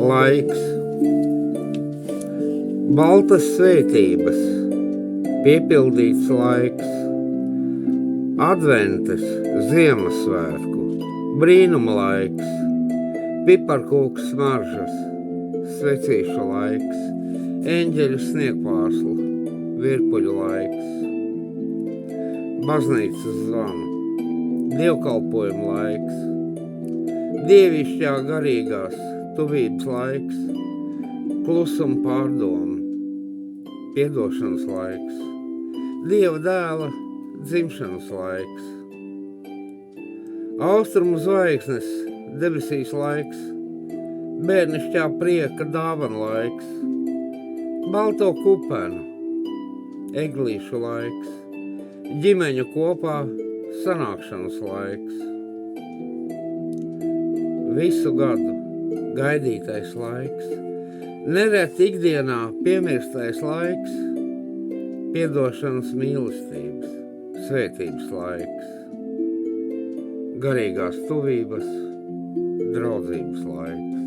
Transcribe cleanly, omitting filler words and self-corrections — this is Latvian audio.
laiks, baltas svētības, piepildīts laiks, adventes, Ziemassvētku, brīnuma laiks, piparkūku smaržas, svecīšu laiks, eņģeļu sniegpārslu, virpuļu laiks, baznīcas zvanu, dievkalpojumu laiks, dievišķā garīgās tuvības laiks, klusuma pārdomu, piedošanas laiks, Dieva dēla dzimšanas laiks, austrumu zvaigznes debesīs laiks, bērnišķā prieka dāvana laiks, balto kupenu, eglīšu laiks, ģimeņu kopā sanākšanas laiks, visu gadu gaidītais laiks, nereti ikdienā piemirstais laiks, piedošanas mīlestības, svētības laiks, garīgās tuvības, draudzības laiks,